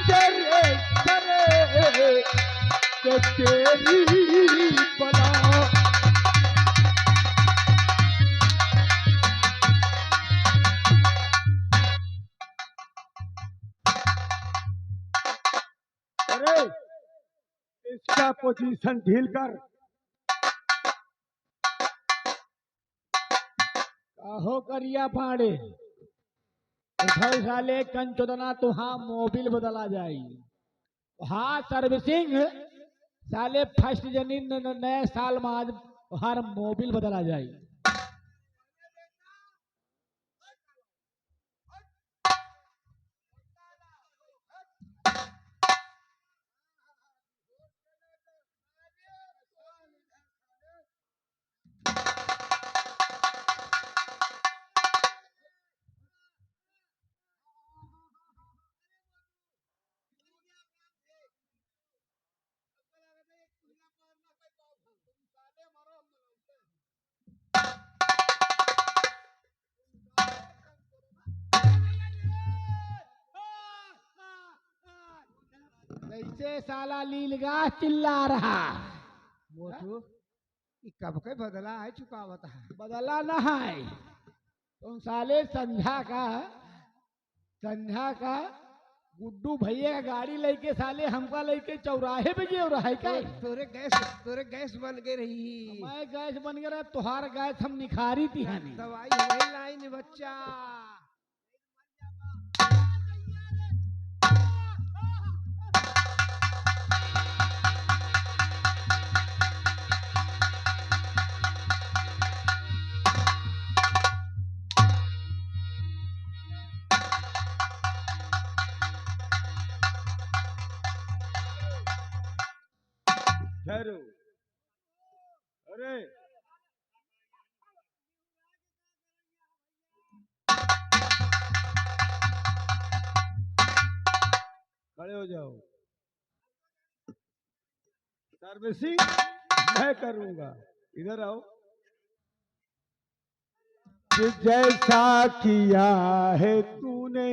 तेरे करे तो तेरी बला। अरे इसका पोजीशन ढील कर। हो करिया पाड़े उधर साले कंचोदना तुहा मोबिल बदला जाई। हाँ सर्विसिंग साले फर्स्ट जनी नए साल में आज हर मोबिल बदला जाई। कैसे साला लीलगा चिल्ला रहा। मोटू कब के बदला है चुकावत है। बदला ना है तुम साले संध्या का गुड्डू भैया का गाड़ी लेके साले हमका लेके चौराहे पे जे रहा है क्या। तोरे गैस बन गई रही। मैं गैस बन गया तुहार गैस हम निखारी थी हनी। दवाई वही लाइन बच्चा। ठहरो। अरे खड़े हो जाओ। सर्विसिंग मैं करूंगा। इधर आओ। कि जैसा किया है तूने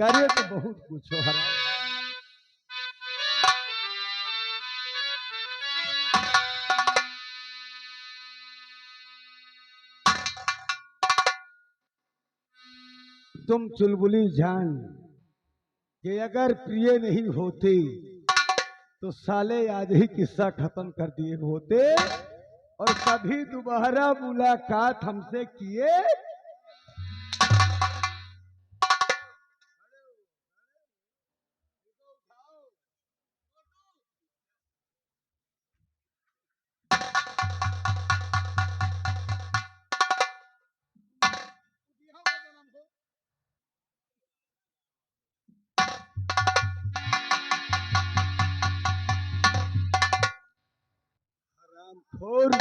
करे तो बहुत कुछ हो हरा। तुम चुलबुली जान कि अगर प्रिय नहीं होते तो साले आज ही किस्सा खत्म कर दिए होते और कभी दोबारा मुलाकात हमसे किए। और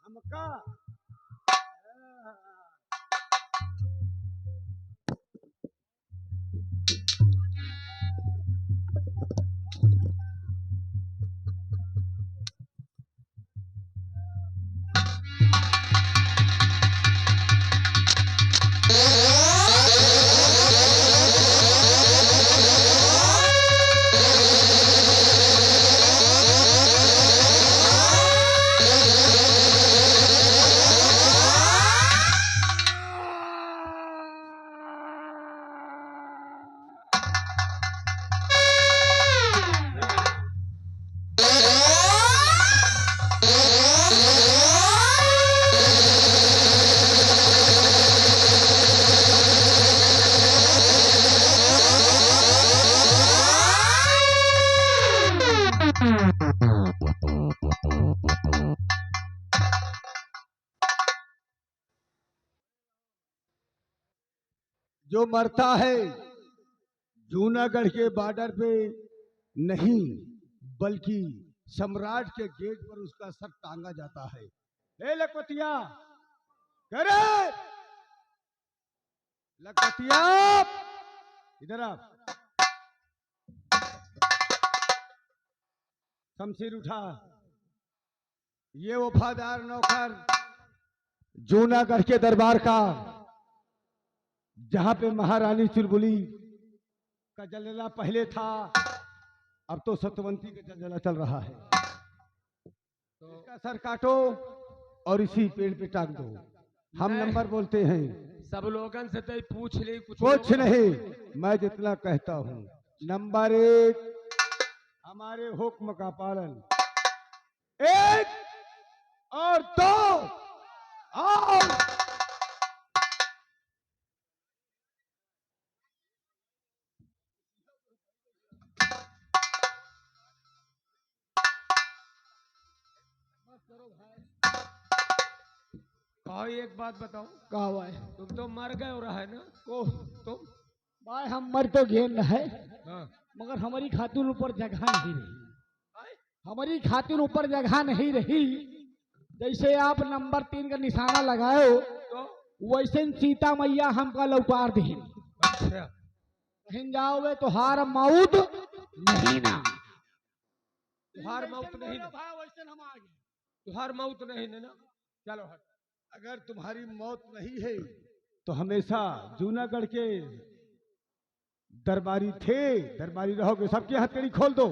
हमका जो मरता है जूनागढ़ के बॉर्डर पे नहीं बल्कि सम्राट के गेट पर उसका सर टांगा जाता है। ए लखपतिया करे लखपतिया इधर आप। शमशीर उठा। ये वफादार नौकर जूनागढ़ के दरबार का जहां पे महारानी चुलबुली का जलजला पहले था, अब तो सतवंती का जलजला चल रहा है। तो इसका सर काटो और इसी पेड़ पे टांग दो। हम नहीं। नंबर बोलते हैं। सब लोगन से तो पूछ ले कुछ कुछ नहीं, मैं जितना कहता हूं। नंबर 1, हमारे हुक्म का पालन। 1 और 2 और कहो एक बात बताओ, कहा हुआ है तुम तो मर गए हो रहा है ना को तुम? भाई हम मर तो घेन है, हाँ। मगर हमारी खातिर ऊपर जगह नहीं रही। हमारी खातिर ऊपर जगह नहीं रही। जैसे आप नंबर 3 का निशाना लगाए हो, तो वैसे सीता मैया हमका लौकार दी। अच्छा, कहीं जाओगे तो हार मौत नहीं ना। तुहार मौत नहीं ना, वैसे हम आगे। तुहार मौत नहीं ना। चलो हट। अगर तुम्हारी मौत नहीं है तो हमेशा जूनागढ़ के दरबारी थे, दरबारी रहोगे। सबकी हथकड़ी खोल दो।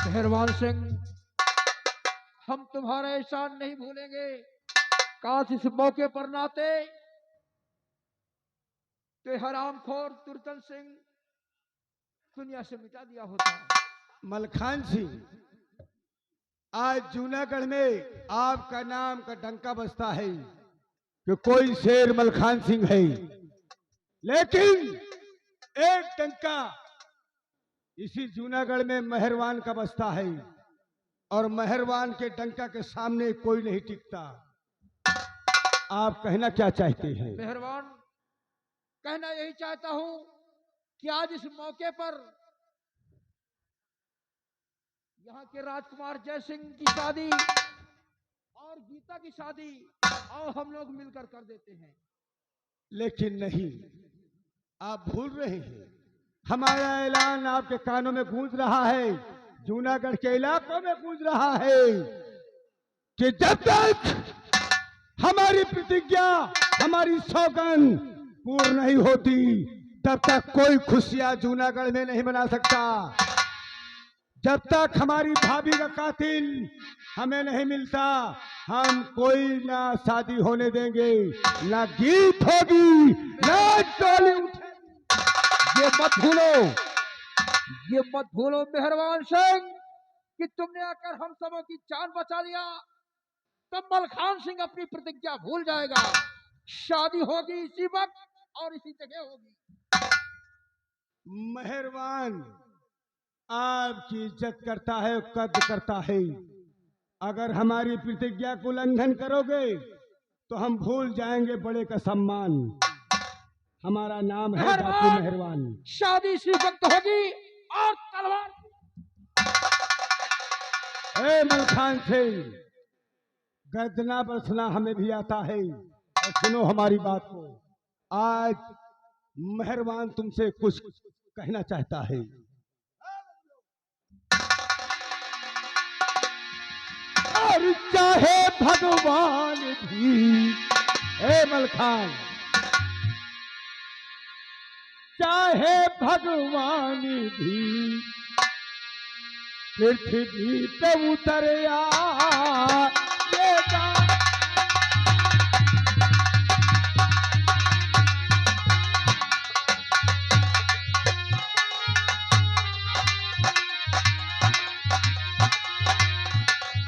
मेहरबान सिंह, हम तुम्हारा एहसान नहीं भूलेंगे। काश इस मौके पर नाते तो हरामखोर तुर्तन सिंह दुनिया से मिटा दिया होता। मलखान सिंह, आज जूनागढ़ में आपका नाम का डंका बजता है कि कोई शेर मलखान सिंह है, लेकिन एक डंका इसी जूनागढ़ में मेहरवान का बजता है, और मेहरवान के डंका के सामने कोई नहीं टिकता। आप कहना क्या चाहते हैं? मेहरबान, कहना यही चाहता हूं कि आज इस मौके पर यहाँ के राजकुमार जय सिंह की शादी और गीता की शादी और हम लोग मिलकर कर देते हैं। लेकिन नहीं, आप भूल रहे हैं। हमारा ऐलान आपके कानों में गूंज रहा है, जूनागढ़ के इलाकों में गूंज रहा है कि जब तक हमारी प्रतिज्ञा, हमारी सौगंध पूर्ण नहीं होती, तब तक कोई खुशियां जूनागढ़ में नहीं मना सकता। जब तक हमारी भाभी का कातिल हमें नहीं मिलता, हम कोई ना शादी होने देंगे, ना गीत होगी, ना टोली उठेगी। ये मत भूलो मेहरबान सिंह कि तुमने आकर हम सबों की जान बचा लिया। तब मलखान सिंह अपनी प्रतिज्ञा भूल जाएगा। शादी होगी इसी वक्त और इसी जगह होगी। मेहरबान आपकी इज्जत करता है, कद्र करता है। अगर हमारी प्रतिज्ञा को उल्लंघन करोगे तो हम भूल जाएंगे बड़े का सम्मान। हमारा नाम है बापू मेहरबान। शादी इसी वक्त होगी और तलवार। ए मलखान सिंह, गर्दना बरसना हमें भी आता है, और सुनो हमारी बात को। आज मेहरबान तुमसे कुछ कहना चाहता है। और चाहे भगवान भी, ए मलखान, चाहे भगवान भी पृथ्वी पे उतर आएगा,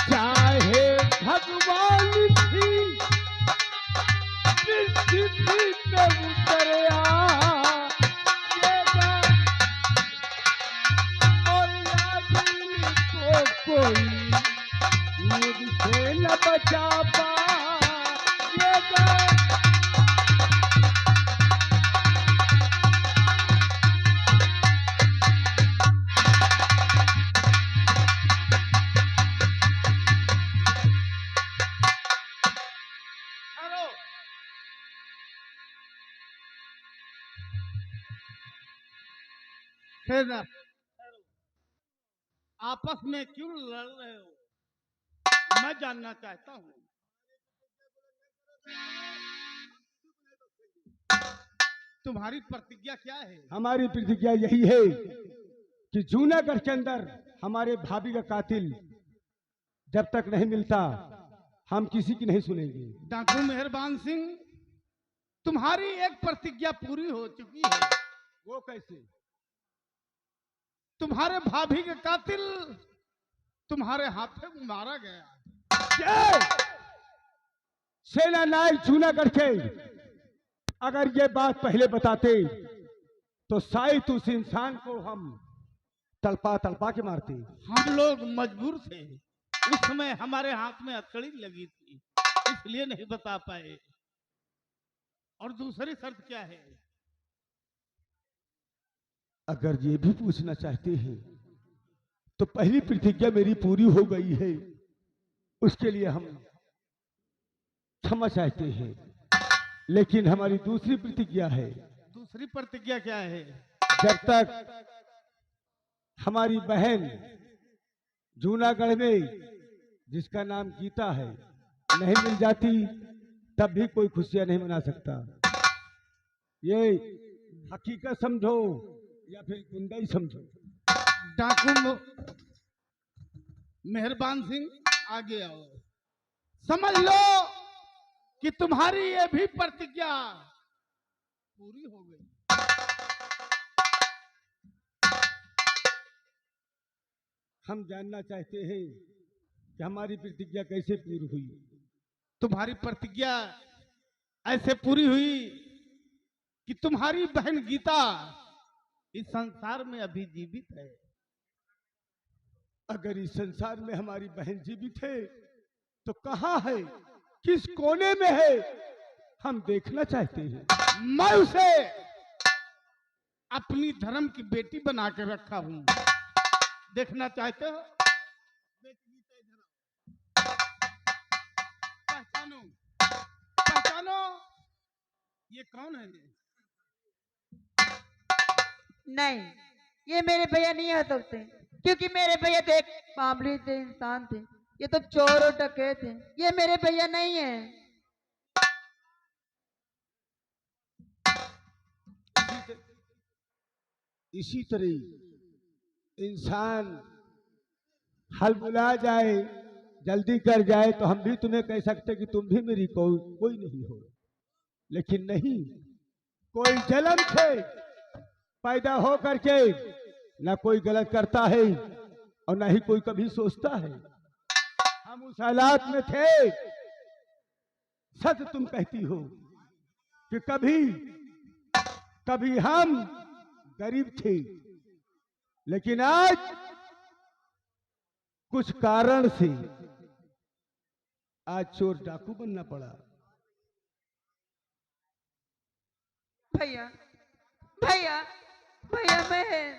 चाहे भगवान भी पृथ्वी पे उतर आएगा, और यादीन को कोई मुझसे न बचा पाएगा। आपस में क्यों लड़ रहे हो? मैं जानना चाहता हूँ तुम्हारी प्रतिज्ञा क्या है? हमारी प्रतिज्ञा यही है कि जूनागढ़ के अंदर हमारे भाभी का कातिल जब तक नहीं मिलता हम किसी की नहीं सुनेंगे। डाकू मेहरबान सिंह, तुम्हारी एक प्रतिज्ञा पूरी हो चुकी है। वो कैसे? तुम्हारे भाभी के कातिल तुम्हारे हाथों में मारा गया। सेना नायक जूनागढ़ के अगर ये बात पहले बताते तो शायद उस इंसान को हम तड़पा तड़पा के मारते। हम लोग मजबूर थे, उस समय हमारे हाथ में हथकड़ी लगी थी, इसलिए नहीं बता पाए। और दूसरी शर्त क्या है? अगर ये भी पूछना चाहते हैं तो पहली प्रतिज्ञा मेरी पूरी हो गई है, उसके लिए हम क्षमा चाहते हैं। लेकिन हमारी दूसरी प्रतिज्ञा है। दूसरी प्रतिज्ञा क्या है? जब तक हमारी बहन जूनागढ़ में जिसका नाम गीता है नहीं मिल जाती तब भी कोई खुशियां नहीं मना सकता। ये हकीकत समझो या फिर गुंडाई समझो। डाकू मेहरबान सिंह, आगे आओ। समझ लो कि तुम्हारी ये भी प्रतिज्ञा पूरी हो गई। हम जानना चाहते हैं कि हमारी प्रतिज्ञा कैसे पूरी हुई। तुम्हारी प्रतिज्ञा ऐसे पूरी हुई कि तुम्हारी बहन गीता इस संसार में अभी जीवित है। अगर इस संसार में हमारी बहन जीवित है तो कहाँ है, किस कोने में है, हम देखना चाहते हैं। मैं उसे अपनी धर्म की बेटी बना के रखा हूं, देखना चाहते हो? पहचानो पहचानो, ये कौन है? नहीं, ये मेरे भैया नहीं हो सकते, क्योंकि मेरे भैया तो एक मामूली से इंसान थे। ये तो चोर और डकैत थे, ये मेरे भैया नहीं है। इसी तरह इंसान हल बुला जाए, जल्दी कर जाए तो हम भी तुम्हें कह सकते कि तुम भी मेरी कोई नहीं हो। लेकिन नहीं, कोई जन्म से पैदा हो करके ना कोई गलत करता है और ना ही कोई कभी सोचता है। हम उस हालात में थे, सच तुम कहती हो कि कभी हम गरीब थे, लेकिन आज कुछ कारण से आज चोर डाकू बनना पड़ा। भैया भैया भैया मैं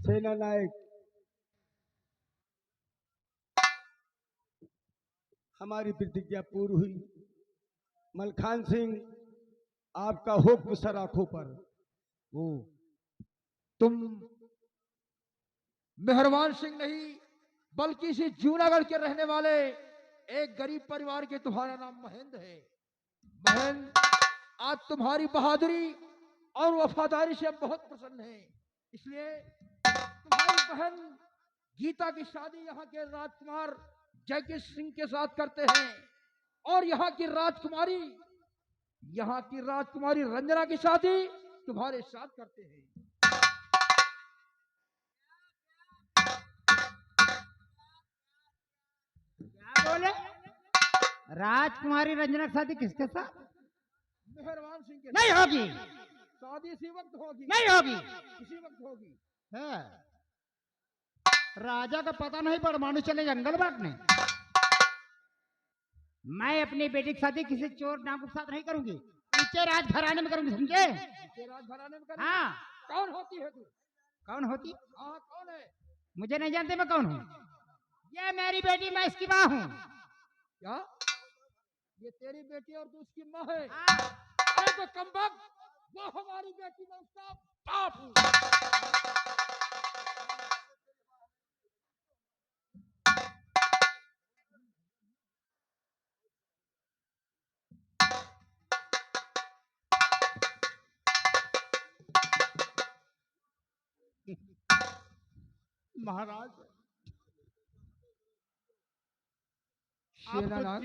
सेना नायक, हमारी प्रतिज्ञा पूरी हुई। मलखान सिंह, आपका हुक्म सर आंखों पर। वो तुम मेहरबान सिंह नहीं बल्कि इसी जूनागढ़ के रहने वाले एक गरीब परिवार के, तुम्हारा नाम महेंद्र है। महेंद्र, आज तुम्हारी बहादुरी और वफादारी से हम बहुत प्रसन्न हैं। इसलिए तुम्हारी बहन गीता की शादी यहाँ के राजकुमार जयकिश सिंह के साथ करते हैं, और यहाँ की राजकुमारी रंजना की शादी तुम्हारे साथ करते हैं। क्या बोले? राजकुमारी रंजना की शादी किसके साथ? मेहरबान सिंह के नहीं होगी, शादी इसी वक्त होगी। नहीं होगी। इसी वक्त होगी। है राजा का पता नहीं, परमाणु चले जंगल बांटने। मैं अपनी बेटी की शादी किसी चोर डाकू के साथ नहीं करूंगी, ऊंचे राजघराने में करूंगी, समझे? राजघराने में हाँ। कौन होती है तू? कौन होती? हाँ, कौन है? मुझे नहीं जानते मैं कौन हूँ। ये मेरी बेटी, मैं इसकी माँ हूँ। क्या ये तेरी बेटी और तू उसकी माँ है? हाँ। अरे तो कमबख्त, वो हमारी बेटी, मैं उसका पाप हूं। महाराज सेनानाथ,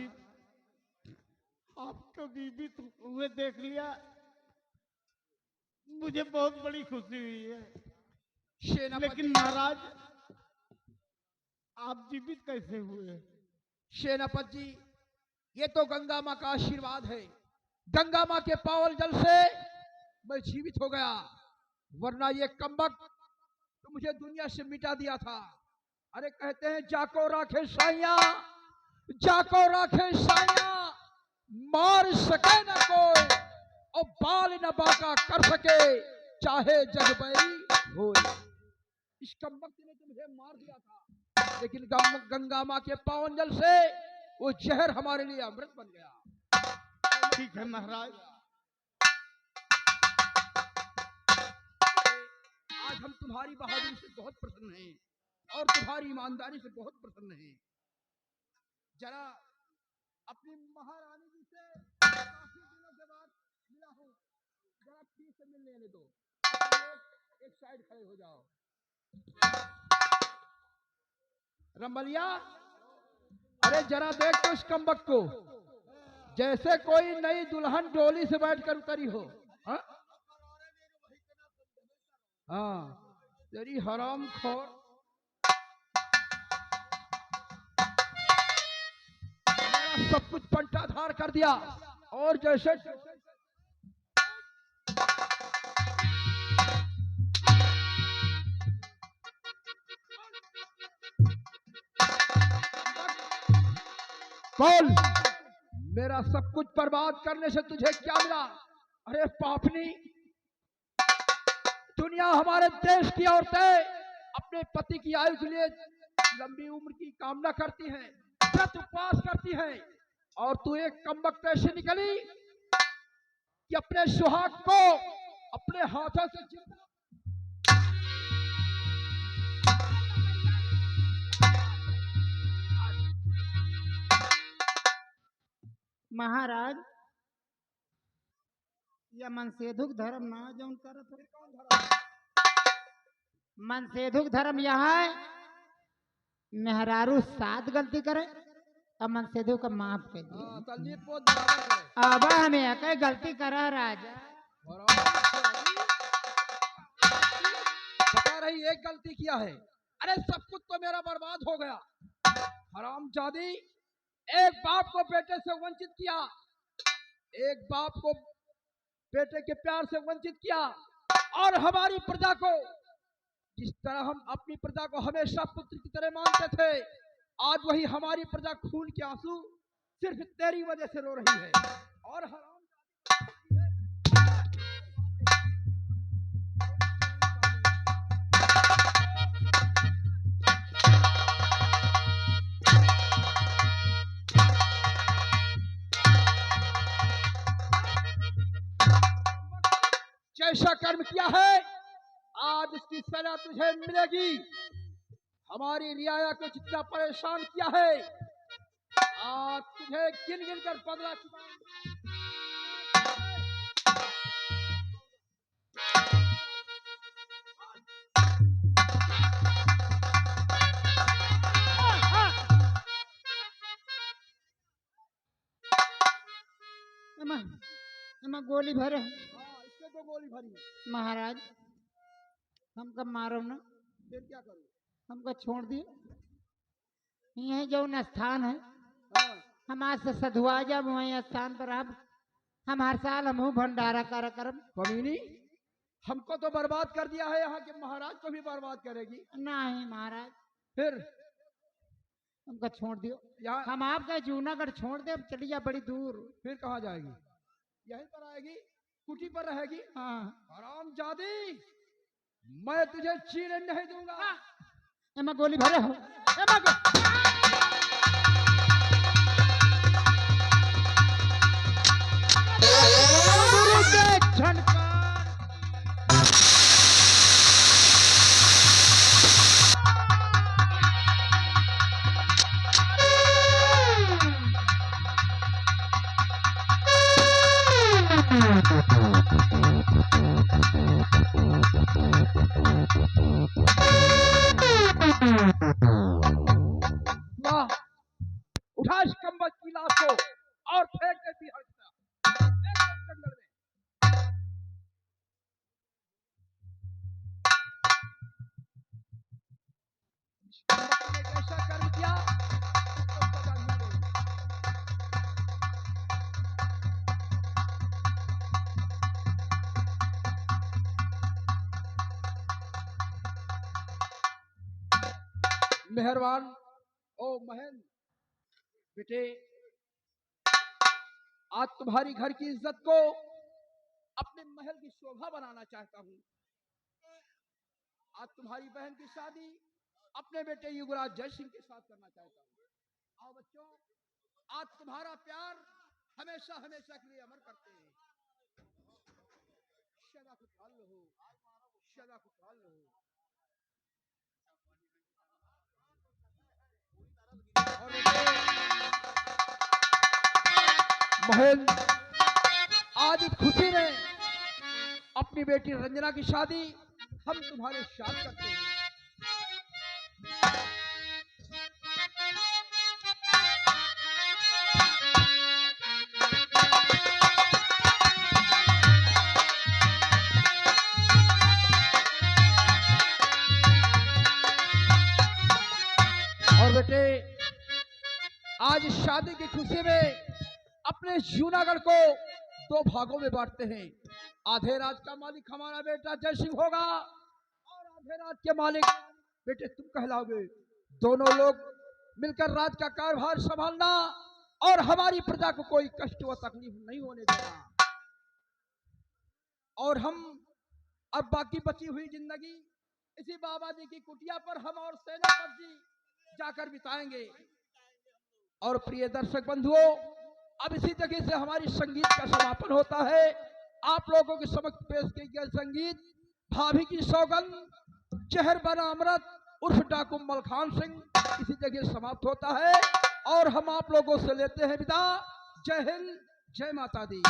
आपको जीवित हुए देख लिया, मुझे बहुत बड़ी खुशी हुई है। सेनापति, लेकिन महाराज आप जीवित कैसे हुए? सेनापति जी, ये तो गंगा माँ का आशीर्वाद है। गंगा माँ के पावन जल से मैं जीवित हो गया, वरना ये कमबख्त तो मुझे दुनिया से मिटा दिया था। अरे कहते हैं जाको राखे साइया, जाको राखे साइया, मार सके न कोई और बाल न बाका कर सके, चाहे जग बैरी हो। इस कमबख्त ने तो मुझे मार दिया था, लेकिन गंगा माँ के पावन जल से वो जहर हमारे लिए अमृत बन गया। ठीक है महाराज, आज हम तुम्हारी बहादुरी से बहुत प्रसन्न हैं और तुम्हारी ईमानदारी से बहुत प्रसन्न हैं। जरा अपनी महारानी जी से काफी दिनों के बाद मिला हूं, जरा ठीक से मिल लेने दो। लोग एक साइड खड़े हो जाओ। रंबलिया, अरे जरा देख तो इस कमबख्त को, जैसे कोई नई दुल्हन डोली से बैठकर उतरी हो। हाँ, तेरी हराम खोर, मेरा सब कुछ पंटाधार कर दिया। और जैसे बोल, मेरा सब कुछ बर्बाद करने से तुझे क्या मिला? अरे पापनी, दुनिया हमारे देश की औरतें अपने पति की आयु के लिए लंबी उम्र की कामना करती हैं, व्रत उपवास करती हैं, और तू एक कमबख्त ऐसे निकली कि अपने सुहाग को अपने हाथों से जिंदा। महाराज या मनसेधुक धर्म ना जौन करत हो। मनसेधुक धर्म यह है मेहरारू 7 गलती करे और मनसेधु का माफ कर दिए। तलजीत बहुत बराबर है। अब हमें एक गलती करा राजा। बता रही एक गलती किया है। अरे सब कुछ तो मेरा बर्बाद हो गया। हरामजादी, एक बाप को बेटे से वंचित किया, एक बाप को बेटे के प्यार से वंचित किया, और हमारी प्रजा को, जिस तरह हम अपनी प्रजा को हमेशा पुत्र की तरह मानते थे, आज वही हमारी प्रजा खून के आंसू सिर्फ तेरी वजह से रो रही है। और जैसा कर्म किया है आज उसकी सजा तुझे मिलेगी। हमारी रियाया को जितना परेशान किया है, आज तुझे गिन गिन कर बदला चुकाऊंगा। एमा गोली भरे। इसके तो गोली भरी है। महाराज हमका मारो ना, फिर क्या करूं? हमको छोड़ दिए। यही जो स्थान है, हाँ, हम आज से सधुआ जब वही स्थान पर अब हम हर साल हम भंडारा कार्यक्रम। कमीनी, हमको तो बर्बाद कर दिया है, यहाँ के महाराज को भी बर्बाद करेगी। नहीं महाराज, फिर हमको छोड़ दियो। यहाँ हम आपका जूनागढ़ छोड़ दे, अब चली जा बड़ी दूर। फिर कहाँ जाएगी? यहीं पर आएगी, कुटी पर रहेगी। हाँ, हरामजादी, मैं तुझे चीरने नहीं दूंगा। एमा गोली भरे हो। एमा मेहरबान ओ महेंद्र बेटे, आज तुम्हारी घर की इज्जत को अपने महल की शोभा बनाना चाहता हूं। आज तुम्हारी बहन की शादी अपने बेटे युवराज जय सिंह के साथ करना चाहता हूं। आओ बच्चों, आज तुम्हारा प्यार हमेशा हमेशा के लिए अमर करते हैं। सदा खुशहाल रहो, सदा खुशहाल रहो। और महेंद्र, आज इस खुशी में अपनी बेटी रंजना की शादी हम तुम्हारे साथ करते हैं। और बेटे, आज शादी की खुशी में अपने जूनागढ़ को दो भागों में बांटते हैं। आधे राज का मालिक हमारा बेटा जय सिंह होगा और आधे राज के मालिक बेटे तुम कहलाओगे। दोनों लोग मिलकर राज का कारभार संभालना और हमारी प्रजा को कोई कष्ट व तकलीफ नहीं होने देना। और हम अब बाकी बची हुई जिंदगी इसी बाबा जी की कुटिया पर हम और सेनापति जी जाकर बिताएंगे। और प्रिय दर्शक बंधुओं, अब इसी जगह से हमारी संगीत का समापन होता है। आप लोगों के समक्ष पेश किया गया संगीत भाभी की सौगंध जहर बना अमृत उर्फ डाकू मलखान सिंह इसी जगह समाप्त होता है और हम आप लोगों से लेते हैं विदा। जय हिंद, जय माता दी।